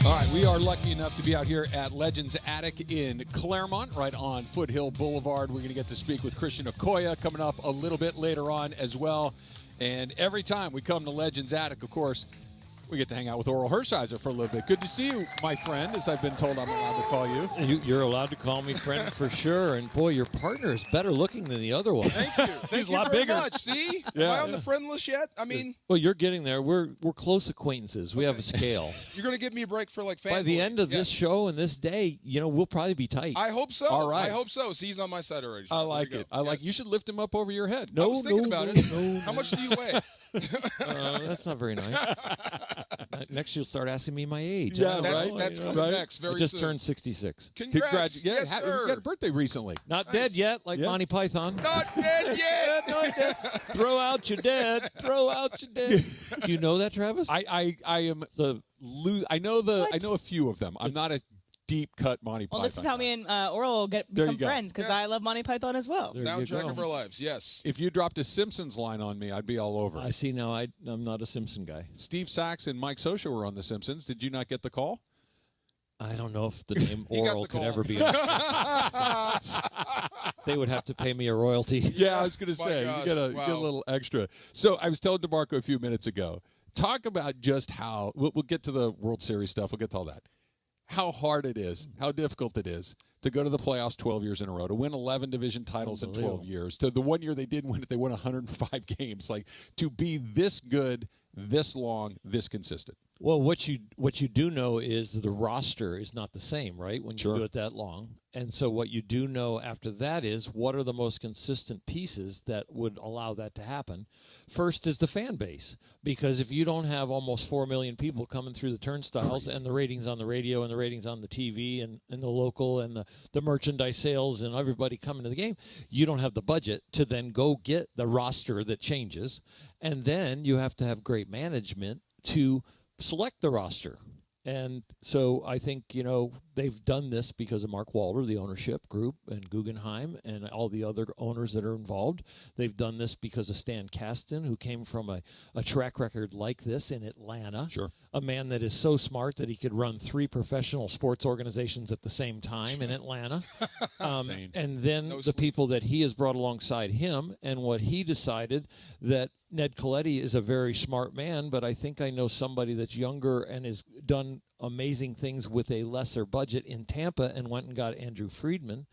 All right, we are lucky enough to be out here at Legends Attic in Claremont, right on Foothill Boulevard. We're going to get to speak with Christian Okoye coming up a little bit later on as well. And every time we come to Legends Attic, of course, we get to hang out with Oral Hershiser for a little bit. Good to see you, my friend, as I've been told I'm allowed to call you. You're allowed to call me friend for sure. And, boy, your partner is better looking than the other one. Thank you. Thank you a lot very bigger. much. See? Yeah. Am I on the friend list yet? I mean, Well, you're getting there. We're close acquaintances. We have a scale. you're going to give me a break for, like, family. By the end of this show and this day, we'll probably be tight. I hope so. All right. I hope so. See, he's on my side already. I like it. You should lift him up over your head. I was thinking about it. How much do you weigh? That's not very nice. Next, you'll start asking me my age. Yeah, That's coming right. next very I just soon. turned 66. Congrats. Yeah, Yes, you sir. got a birthday recently. Not dead yet, like Yeah. Monty Python. Not dead yet. Throw out your dead. Throw out your dead. Do you know that, Travis? I am I know a few of them. I'm not a deep cut Monty Python. Well, this is how me and Oral There become you go. friends, because Yes. I love Monty Python as well. There you Soundtrack go. of our lives. Yes. If you dropped a Simpsons line on me, I'd be all over. I see now. I'm not a Simpson guy. Steve Sachs and Mike Scioscia were on The Simpsons. Did you not get the call? I don't know if the name He got Oral the could call. ever be. They would have to pay me a royalty. Yeah, I was going to My say, gosh, you get a wow. little extra. So I was telling DeMarco a few minutes ago, talk about just how, we'll get to the World Series stuff, we'll get to all that, how hard it is, how difficult it is to go to the playoffs 12 years in a row, to win 11 division titles in 12 years, to the one year they didn't win it, they won 105 games. Like, to be this good, this long, this consistent. Well, what you do know is the roster is not the same, right? When you Sure. do it that long. And so what you do know after that is what are the most consistent pieces that would allow that to happen. First is the fan base, because if you don't have almost 4 million people coming through the turnstiles and the ratings on the radio and the ratings on the TV and the local and the merchandise sales and everybody coming to the game, you don't have the budget to then go get the roster that changes. And then you have to have great management to select the roster. And so I think, they've done this because of Mark Walter, the ownership group, and Guggenheim, and all the other owners that are involved. They've done this because of Stan Kasten, who came from a track record like this in Atlanta. Sure. A man that is so smart that he could run 3 professional sports organizations at the same time in Atlanta. Insane. And then No the sleep. people that he has brought alongside him, and what he decided that Ned Coletti is a very smart man, but I think I know somebody that's younger and has done amazing things with a lesser budget in Tampa, and went and got Andrew Friedman.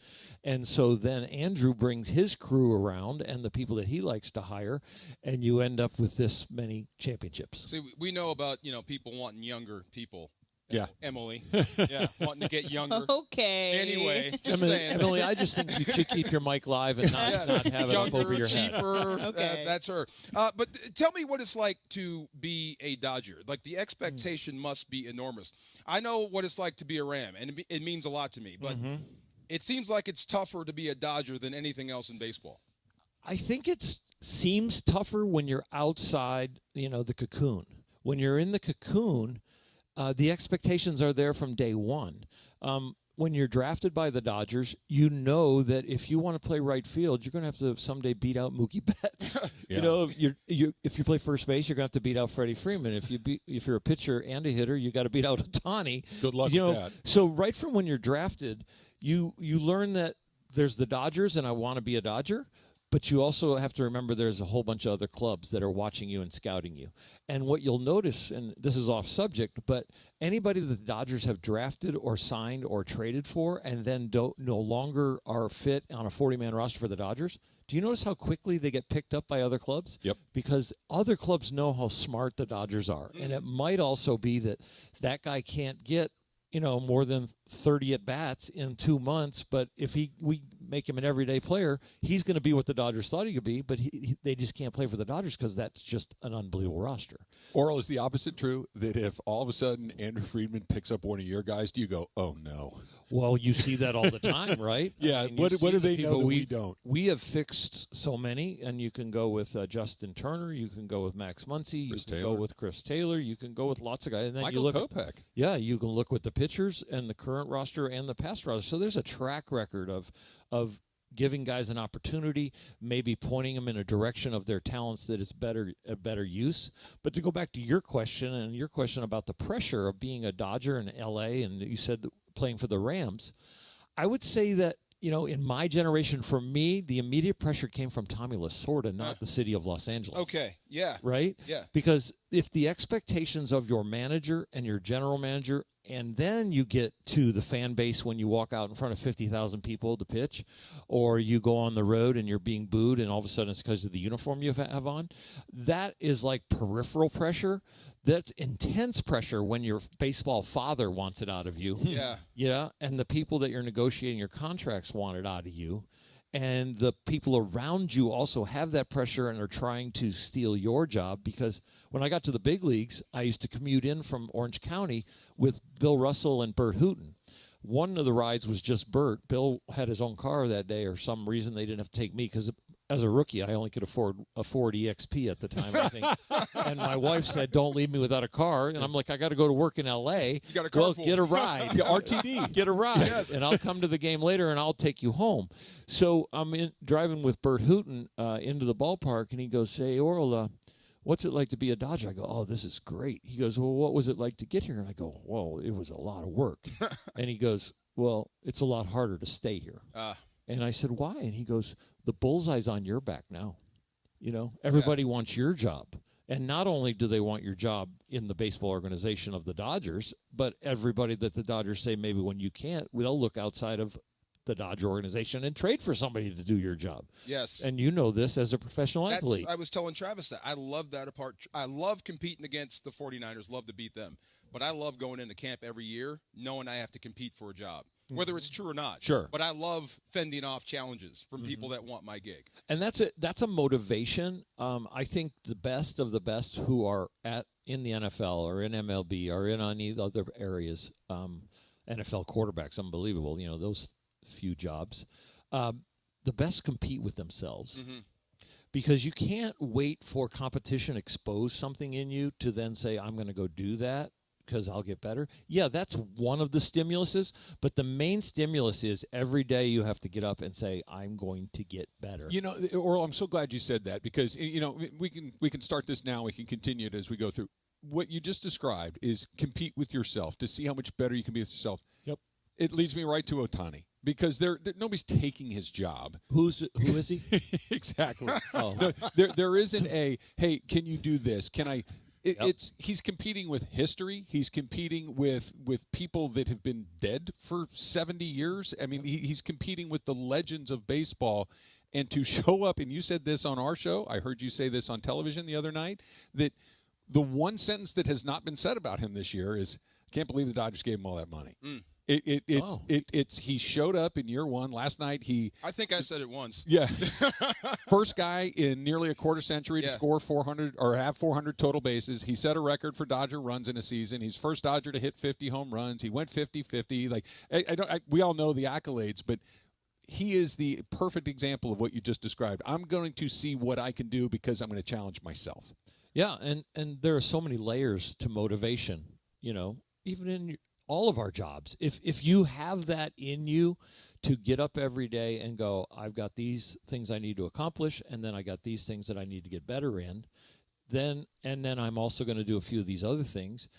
And so then Andrew brings his crew around and the people that he likes to hire, and you end up with this many championships. See, we know about, people wanting younger people. Yeah. Emily. Yeah, wanting to get younger. Okay. Anyway, just Emily, saying. Emily, I just think you should keep your mic live and not have it up Younger, over your head. cheaper. Okay. That's her. But tell me what it's like to be a Dodger. Like, the expectation must be enormous. I know what it's like to be a Ram, and it means a lot to me. But it seems like it's tougher to be a Dodger than anything else in baseball. I think it seems tougher when you're outside, the cocoon. When you're in the cocoon, the expectations are there from day one. When you're drafted by the Dodgers, you know that if you want to play right field, you're going to have to someday beat out Mookie Betts. Yeah. If you play first base, you're going to have to beat out Freddie Freeman. If you're a pitcher and a hitter, you got to beat out Ohtani. Good luck with that. So right from when you're drafted, you learn that there's the Dodgers, and I want to be a Dodger. But you also have to remember there's a whole bunch of other clubs that are watching you and scouting you. And what you'll notice, and this is off subject, but anybody that the Dodgers have drafted or signed or traded for and then no longer are fit on a 40-man roster for the Dodgers, do you notice how quickly they get picked up by other clubs? Yep. Because other clubs know how smart the Dodgers are. And it might also be that guy can't get more than 30 at-bats in 2 months, but if we make him an everyday player, he's going to be what the Dodgers thought he could be, but they just can't play for the Dodgers because that's just an unbelievable roster. Oral, is the opposite true? That if all of a sudden Andrew Friedman picks up one of your guys, do you go, oh, no? Well, you see that all the time, right? Yeah, I mean, what you do see the they know people that we don't? We have fixed so many, and you can go with Justin Turner, you can go with Max Muncy, Chris you can Taylor. go with Chris Taylor, you can go with lots of guys. And then Michael you look Kopech. Yeah, you can look with the pitchers and the current roster and the past roster. So there's a track record of giving guys an opportunity, maybe pointing them in a direction of their talents that is a better use. But to go back to your question and your question about the pressure of being a Dodger in L.A. and you said playing for the Rams, I would say that, in my generation, for me, the immediate pressure came from Tommy Lasorda, not the city of Los Angeles. Okay, yeah. Right? Yeah. Because if the expectations of your manager and your general manager, and then you get to the fan base when you walk out in front of 50,000 people to pitch, or you go on the road and you're being booed and all of a sudden it's because of the uniform you have on, that is like peripheral pressure. That's intense pressure when your baseball father wants it out of you. Yeah. Yeah, and the people that you're negotiating your contracts want it out of you. And the people around you also have that pressure and are trying to steal your job, because when I got to the big leagues, I used to commute in from Orange County with Bill Russell and Bert Hooton. One of the rides was just Bert. Bill had his own car that day, or some reason they didn't have to take me because as a rookie, I only could afford a Ford EXP at the time, I think. And my wife said, "Don't leave me without a car." And I'm like, "I got to go to work in L.A. You got a Well, carpool. get a ride. RTD. Get a ride. Yes. And I'll come to the game later, and I'll take you home." So I'm driving with Bert Hooton into the ballpark, and he goes, "Hey, Oral, what's it like to be a Dodger?" I go, "Oh, this is great." He goes, "Well, what was it like to get here?" And I go, "Well, it was a lot of work." And he goes, "Well, it's a lot harder to stay here." And I said, "Why?" And he goes, "The bullseye's on your back now. Everybody wants your job. And not only do they want your job in the baseball organization of the Dodgers, but everybody that the Dodgers say maybe when you can't, they'll look outside of the Dodger organization and trade for somebody to do your job." Yes. And you know this as a professional athlete. I was telling Travis that I love that apart. I love competing against the 49ers, love to beat them. But I love going into camp every year knowing I have to compete for a job, whether it's true or not. Sure. But I love fending off challenges from people that want my gig. And that's a motivation. I think the best of the best who are in the NFL or in MLB or in any other areas, NFL quarterbacks, unbelievable, those few jobs, the best compete with themselves. Because you can't wait for competition expose something in you to then say, "I'm going to go do that because I'll get better." Yeah, that's one of the stimuluses, but the main stimulus is every day you have to get up and say, "I'm going to get better." Oral, I'm so glad you said that, because we can start this now. We can continue it as we go through. What you just described is compete with yourself to see how much better you can be with yourself. Yep. It leads me right to Ohtani, because nobody's taking his job. Who is he? Exactly. Oh. No, there isn't a, "Hey, can you do this? Can I?" He's competing with history. He's competing with people that have been dead for 70 years. I mean, he's competing with the legends of baseball. And to show up, and you said this on our show, I heard you say this on television the other night, that the one sentence that has not been said about him this year is, "I can't believe the Dodgers gave him all that money." He showed up in year one. Last night I think I said it once. Yeah. First guy in nearly a quarter century to score 400 or have 400 total bases. He set a record for Dodger runs in a season. He's first Dodger to hit 50 home runs. He went 50-50. Like, we all know the accolades, but he is the perfect example of what you just described. I'm going to see what I can do because I'm going to challenge myself. Yeah, and there are so many layers to motivation, even in all of our jobs. If you have that in you to get up every day and go, "I've got these things I need to accomplish, and then I got these things that I need to get better in, then I'm also going to do a few of these other things."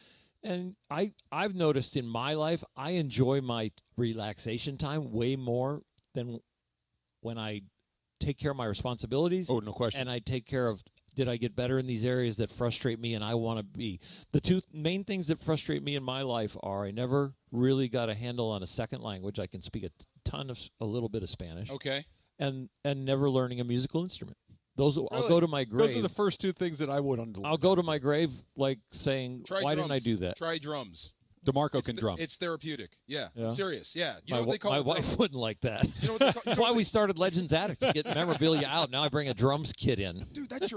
And I've noticed in my life, I enjoy my relaxation time way more than when I take care of my responsibilities. Oh, no question. And I take care of, did I get better in these areas that frustrate me and I want to be? The two main things that frustrate me in my life are I never really got a handle on a second language. I can speak a little bit of Spanish. Okay. And never learning a musical instrument. Those Really? I'll go to my grave. Those are the first two things that I would underline. I'll go to my grave like saying, "Why didn't I do that?" Try drums. DeMarco can drum. It's therapeutic. Yeah. Yeah. Serious. Yeah. You My, know what they call my a drum? wife wouldn't like that. You know what they call, That's why we started Legends Attic, to get memorabilia out. Now I bring a drums kit in. Dude, that's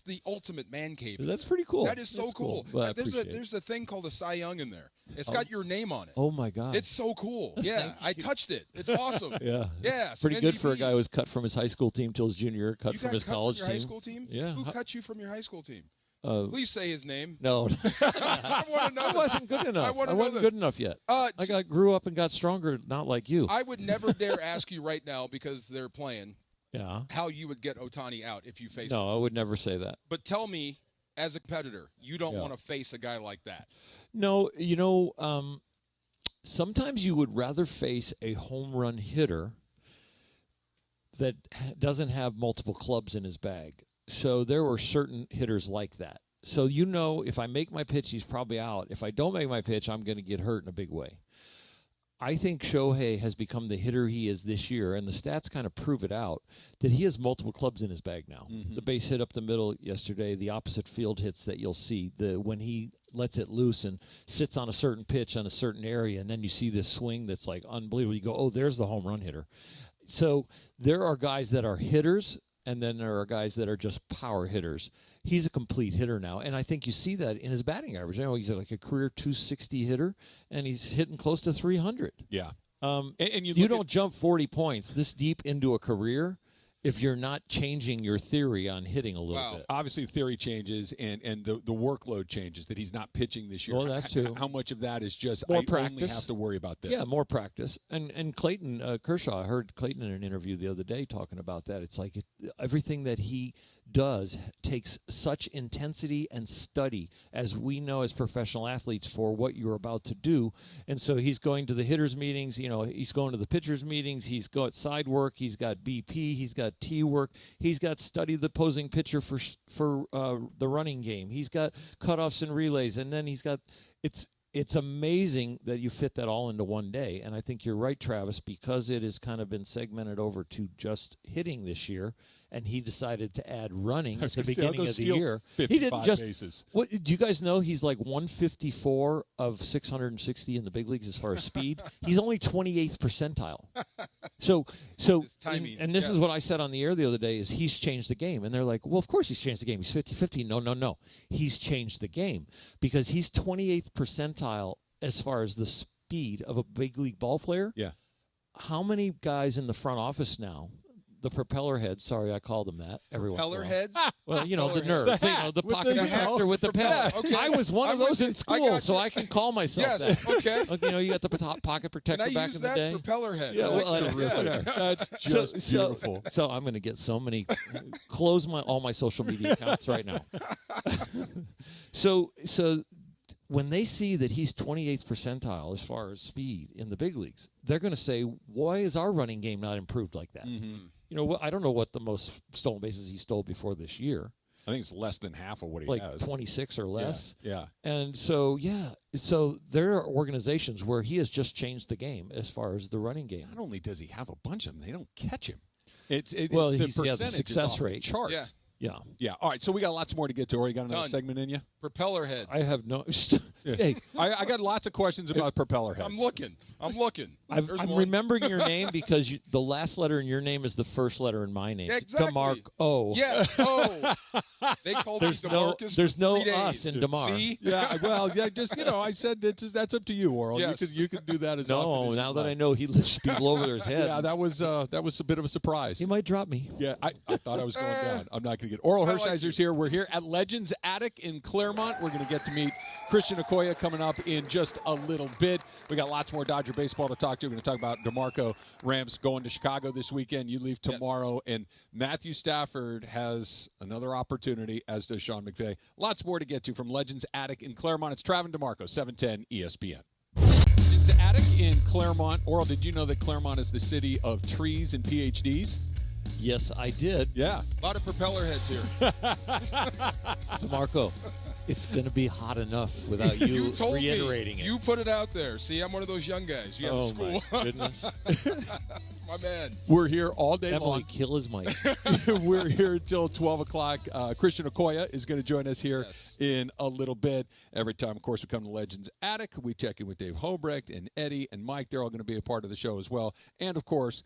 the ultimate man cave. That's pretty cool. That is so That's cool. Well, I There's appreciate it. a thing called a Cy Young in there. It's got your name on it. Oh my God. It's so cool. Yeah, I touched it. It's awesome. Yeah. Yeah. Pretty some good for a MVPs. guy who was cut from his high school team till his junior year, cut You from got his cut college from your team. high school team? Yeah. Who cut you from your high school team? Please say his name. No, I want to know. I wasn't good enough. I wanna know wasn't this. good enough yet. I grew up and got stronger, not like you. I would never dare ask you right now because they're playing Yeah. how you would get Ohtani out if you face him. No, I would never say that. But tell me, as a competitor, you don't Yeah. want to face a guy like that. No, sometimes you would rather face a home run hitter that doesn't have multiple clubs in his bag. So there were certain hitters like that. So if I make my pitch, he's probably out. If I don't make my pitch, I'm going to get hurt in a big way. I think Shohei has become the hitter he is this year, and the stats kind of prove it out, that he has multiple clubs in his bag now. Mm-hmm. The base hit up the middle yesterday, the opposite field hits that you'll see, when he lets it loose and sits on a certain pitch on a certain area, and then you see this swing that's like unbelievable. You go, oh, there's the home run hitter. So there are guys that are hitters, and then there are guys that are just power hitters. He's a complete hitter now, and I think you see that in his batting average. He's like a career 260 hitter, and he's hitting close to 300. Yeah. And you don't jump 40 points this deep into a career if you're not changing your theory on hitting a little bit. Obviously, theory changes and the workload changes, that he's not pitching this year. Well, that's true. How much of that is just More I practice. only have to worry about this? Yeah, more practice. And Clayton Kershaw, I heard Clayton in an interview the other day talking about that. It's like everything that he does takes such intensity and study, as we know as professional athletes, for what you're about to do. And so he's going to the hitters meetings, he's going to the pitchers meetings, he's got side work, he's got BP, he's got T work, he's got study the opposing pitcher for the running game, he's got cutoffs and relays, and then he's got it's amazing that you fit that all into one day. And I think you're right, Travis, because it has kind of been segmented over to just hitting this year, and he decided to add running at the beginning of the year. He didn't just bases. What do you guys know? He's like 154 of 660 in the big leagues as far as speed. He's only 28th percentile. So timing, and this is what I said on the air the other day, is he's changed the game. And they're like, well, of course he's changed the game. He's 50-50. No. He's changed the game because he's 28th percentile as far as the speed of a big league ball player. Yeah. How many guys in the front office now, the propeller heads, sorry, I called them that. Propeller heads? Well, the Propeller nerves, heads. the pocket protector with the pedal. Okay. I was one of those in school, so I can call myself Yes, that. okay. You got the pocket protector Can I back use in the that? day. Propeller head. Yeah, I like well, that. whatever. That's just beautiful. So I'm going to get so many. Close all my social media accounts right now. So when they see that he's 28th percentile as far as speed in the big leagues, they're going to say, why is our running game not improved like that? Mm-hmm. I don't know what the most stolen bases he stole before this year. I think it's less than half of what he like has. 26 or less. Yeah. And so, so there are organizations where he has just changed the game as far as the running game. Not only does he have a bunch of them, they don't catch him. Well, the he's the percentage is success off the rate. charts. Yeah. Yeah. All right, so we got lots more to get to. Or you got another Done. segment in you? Propeller heads. I have no. Yeah. Hey, I got lots of questions about propeller heads. I'm looking. I'm There's one. remembering your name because the last letter in your name is the first letter in my name. Yeah, exactly. DeMarco. Yes. Oh. They called me DeMarcus there's for no 3 days. us in DeMar. See? Yeah, well, just I said that's up to you, Oral. Yes. You can do that as No, often as now you that like. I know he lifts people over their head. Yeah, that was a bit of a surprise. He might drop me. Yeah, I thought I was going down. I'm not going to get Oral I like Hershiser's here. We're here at Legends Attic in Claremont. We're going to get to meet Christian Okoye coming up in just a little bit. We got lots more Dodger baseball to talk to. We're going to talk about DeMarco. Rams going to Chicago this weekend. You leave tomorrow, and Matthew Stafford has another opportunity, as does Sean McVay. Lots more to get to from Legends Attic in Claremont. It's Travis DeMarco, 710 ESPN. It's Attic in Claremont. Oral, did you know that Claremont is the city of trees and PhDs? Yes, I did. Yeah. A lot of propeller heads here. DeMarco, it's going to be hot enough without you, told reiterating me. it. You put it out there. See, I'm one of those young guys. You have school. My goodness. My man. We're here all day Emily, long. kill his mic. We're here until 12 o'clock. Christian Okoye is going to join us here in a little bit. Every time, of course, we come to Legends Attic, we check in with Dave Hobrecht and Eddie and Mike. They're all going to be a part of the show as well. And, of course,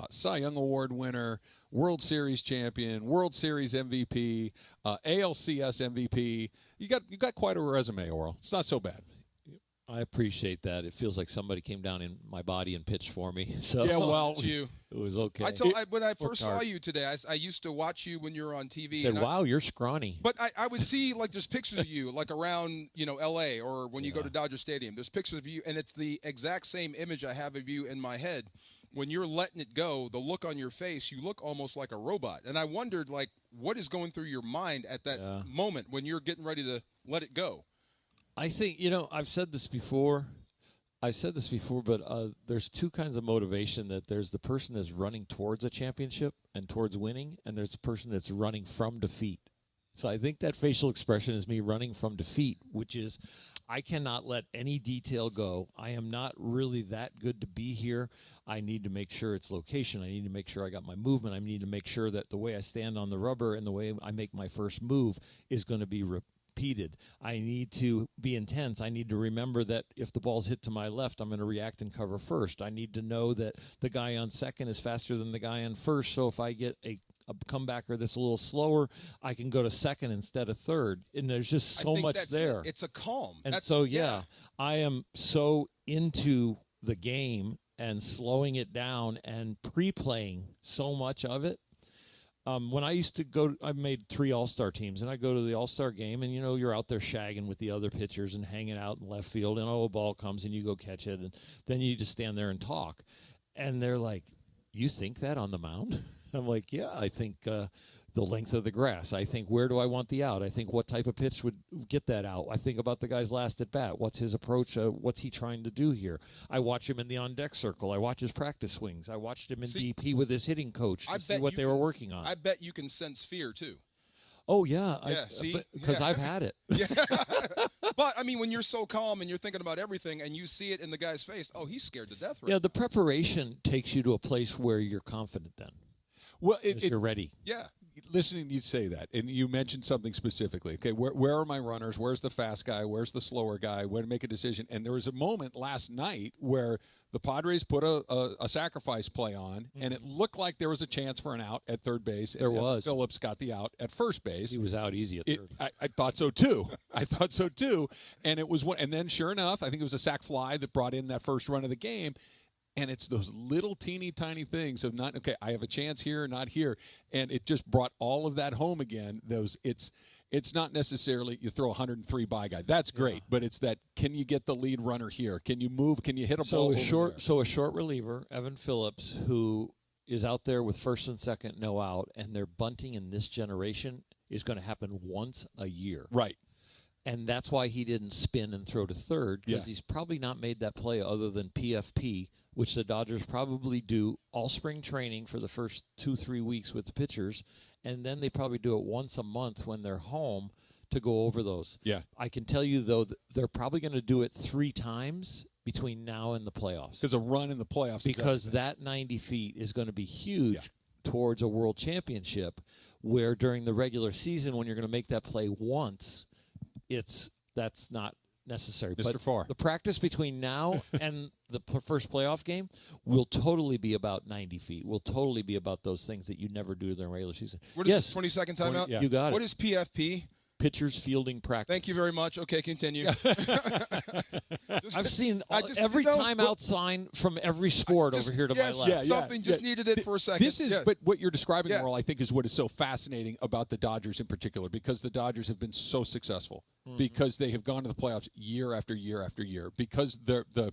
Cy Young Award winner, World Series champion, World Series MVP, ALCS MVP. You got quite a resume, Oral. It's not so bad. I appreciate that. It feels like somebody came down in my body and pitched for me. So Yeah, well, It's you. it was okay. When I first Worked saw hard. you today, I used to watch you when you were on TV. Said, and wow, you're scrawny. But I would see, like, there's pictures of you, like, around, L.A. or when you go to Dodger Stadium. There's pictures of you, and it's the exact same image I have of you in my head. When you're letting it go, the look on your face, you look almost like a robot. And I wondered, like, what is going through your mind at that moment when you're getting ready to let it go? I think, I've said this before. But there's two kinds of motivation. That there's the person that's running towards a championship and towards winning, and there's the person that's running from defeat. So I think that facial expression is me running from defeat, which is I cannot let any detail go. I am not really that good to be here. I need to make sure it's location. I need to make sure I got my movement. I need to make sure that the way I stand on the rubber and the way I make my first move is going to be repeated. I need to be intense. I need to remember that if the ball's hit to my left, I'm going to react and cover first. I need to know that the guy on second is faster than the guy on first, so if I get a comebacker that's a little slower, I can go to second instead of third. And there's just so much there. It's a calm. And I am so into the game and slowing it down and pre-playing so much of it. When I used to go, I made 3 All-Star teams, and I go to the All-Star game, and, you're out there shagging with the other pitchers and hanging out in left field, and, a ball comes, and you go catch it, and then you just stand there and talk. And they're like, you think that on the mound? I'm like, yeah, I think the length of the grass. I think, where do I want the out? I think what type of pitch would get that out. I think about the guy's last at bat. What's his approach? What's he trying to do here? I watch him in the on-deck circle. I watch his practice swings. I watched him in DP with his hitting coach to see what they were working on. I bet you can sense fear, too. Oh, yeah. See? Because I've had it. Yeah. But, I mean, when you're so calm and you're thinking about everything and you see it in the guy's face, he's scared to death. Right? Yeah, the preparation takes you to a place where you're confident then. Well, you're ready. Yeah. Listening to you say that, and you mentioned something specifically. Okay, where are my runners? Where's the fast guy? Where's the slower guy? Where to make a decision? And there was a moment last night where the Padres put a sacrifice play on, and it looked like there was a chance for an out at third base. There was. Phillips got the out at first base. He was out easy at third. I thought so too. And it was one. And then, sure enough, I think it was a sac fly that brought in that first run of the game. And it's those little teeny tiny things of not, okay, I have a chance here, not here. And it just brought all of that home again. It's not necessarily you throw a 103 by guy. That's great. But it's that, can you get the lead runner here? Can you move? Can you hit a ball? So a short reliever, Evan Phillips, who is out there with first and second, no out, and they're bunting in this generation is going to happen once a year. Right. And that's why he didn't spin and throw to third, because he's probably not made that play other than PFP, which the Dodgers probably do all spring training for the first 2-3 weeks with the pitchers, and then they probably do it once a month when they're home to go over those. Yeah. I can tell you, though, that they're probably going to do it 3 times between now and the playoffs. Because a run in the playoffs. Because that 90 feet is going to be huge towards a world championship, where during the regular season, when you're going to make that play once, that's not necessary. Mr. But Farr. the practice between now and the first playoff game will totally be about 90 feet. Will totally be about those things that you never do during the regular season. What is 20-second timeout? You got it. What is PFP? Pitchers fielding practice. Thank you very much. Okay, continue. I've seen every timeout sign from every sport over here to my left. Something just needed it for a second. This is, but what you're describing, Merle, I think is what is so fascinating about the Dodgers in particular, because the Dodgers have been so successful, because they have gone to the playoffs year after year after year, because the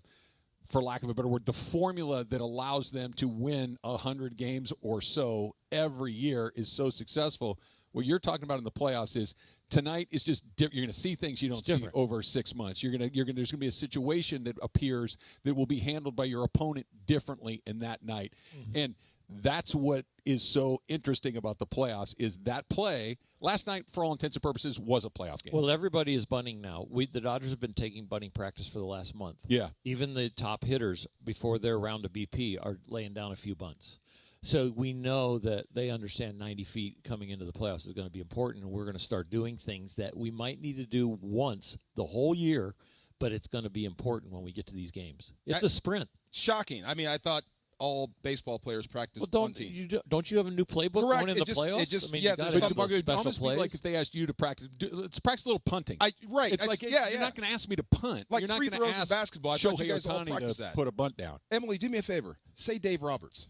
for lack of a better word, the formula that allows them to win 100 games or so every year is so successful. What you're talking about in the playoffs is tonight is just you're going to see things you don't see over 6 months. There's going to be a situation that appears that will be handled by your opponent differently in that night, and that's what is so interesting about the playoffs. Is that play last night, for all intents and purposes, was a playoff game. Well, everybody is bunting now. The Dodgers have been taking bunting practice for the last month. Yeah, even the top hitters before their round of BP are laying down a few bunts. So we know that they understand 90 feet coming into the playoffs is going to be important, and we're going to start doing things that we might need to do once the whole year, but it's going to be important when we get to these games. It's a sprint. Shocking. I mean, I thought all baseball players practice Well, punting. don't you have a new playbook Correct. going in the playoffs? It just, I mean, yeah, you got there's to some- have those It'd special almost be plays. like if they asked you to practice. Let's practice a little punting. Right. It's like yeah. you're not going to ask me to punt. Like you're not free going throws to in ask basketball. I thought you Shohei guys all Ohtani practice to that. put a bunt down. Emily, do me a favor. Say Dave Roberts.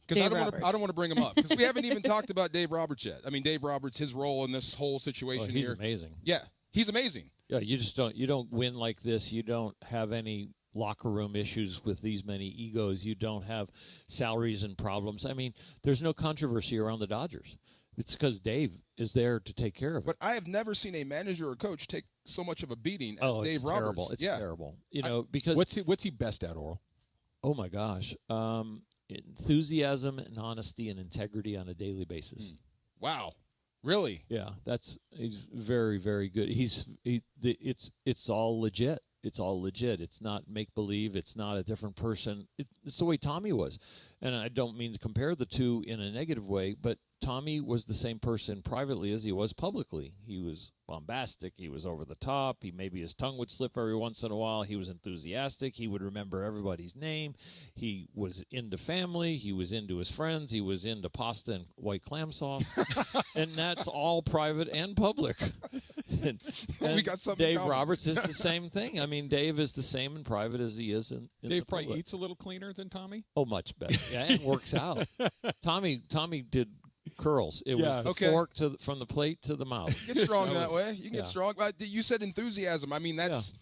Because I Dave don't want to bring him up because we haven't even talked about Dave Roberts yet. I mean, Dave Roberts, his role in this whole situation he's here. amazing. Yeah, he's amazing. Yeah, you don't win like this. You don't have any locker room issues with these many egos. You don't have salaries and problems. I mean, there's no controversy around the Dodgers. It's because Dave is there to take care of it. But I have never seen a manager or coach take so much of a beating as Dave it's Roberts. terrible. It's yeah. terrible. You know, because What's he best at, Oral? oh my gosh, enthusiasm and honesty and integrity on a daily basis. Wow. Really? Yeah, he's very, very good. It's all legit. It's all legit. It's not make believe. It's not a different person. It's the way Tommy was, and I don't mean to compare the two in a negative way, but Tommy was the same person privately as he was publicly. He was bombastic. He was over the top. Maybe his tongue would slip every once in a while. He was enthusiastic. He would remember everybody's name. He was into family. He was into his friends. He was into pasta and white clam sauce. And that's all private and public. and We got something in Dave common. Roberts is the same thing. I mean, Dave is the same in private as he is in Dave the probably public. eats a little cleaner than Tommy. Oh, much better. Yeah, and works out. Tommy did curls. It Yeah. was the Okay. fork from the plate to the mouth. Get strong that way. You can yeah. get strong. You said enthusiasm. I mean, that's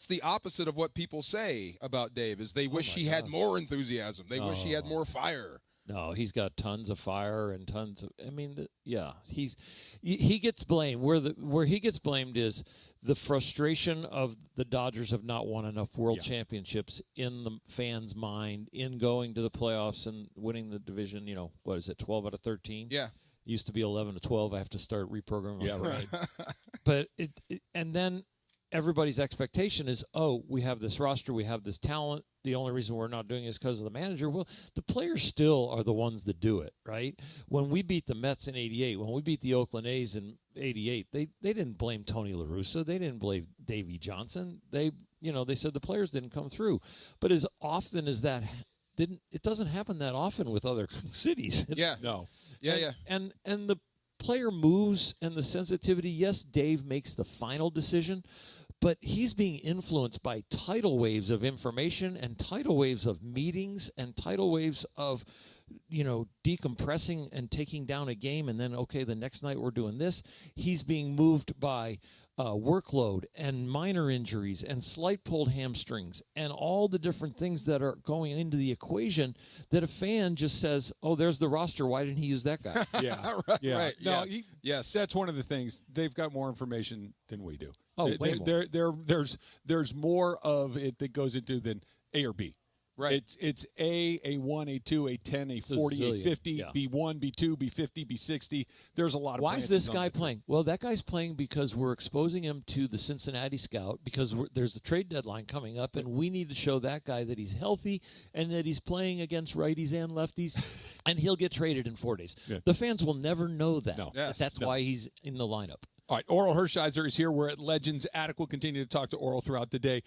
the opposite of what people say about Dave. Is they wish he had more enthusiasm. They wish he had more fire. No, he's got tons of fire and tons of. I mean, yeah, he gets blamed. Where he gets blamed is the frustration of the Dodgers have not won enough World Championships in the fans' mind in going to the playoffs and winning the division. You know, what is it, 12 out of 13? Yeah. It used to be 11 to 12. I have to start reprogramming. Yeah, right. But and then everybody's expectation is, oh, we have this roster, we have this talent. The only reason we're not doing it is because of the manager. Well, the players still are the ones that do it, right? When we beat the Mets in '88, when we beat the Oakland A's in '88, they didn't blame Tony La Russa. They didn't blame Davey Johnson. They said the players didn't come through. But as often as that it doesn't happen that often with other cities. Yeah. No. Yeah. And the player moves and the sensitivity. Yes, Dave makes the final decision, but he's being influenced by tidal waves of information and tidal waves of meetings and tidal waves of, decompressing and taking down a game. And then, okay, the next night we're doing this. He's being moved by workload and minor injuries and slight pulled hamstrings and all the different things that are going into the equation that a fan just says, oh, there's the roster. Why didn't he use that guy? Yeah. Yeah. Right. No. Yeah. Yes. That's one of the things. They've got more information than we do. Oh, way more. There's more of it that goes into than A or B. Right. It's A1, A2, A10, A40, zillion. A50, Yeah. B1, B2, B50, B60. There's a lot of Why is branches this on guy it. playing? Well, that guy's playing because we're exposing him to the Cincinnati scout because there's a trade deadline coming up, and we need to show that guy that he's healthy and that he's playing against righties and lefties, and he'll get traded in 4 days. Yeah. The fans will never know that. No. Yes. That's why he's in the lineup. All right, Oral Hershiser is here. We're at Legends Attic. We'll continue to talk to Oral throughout the day.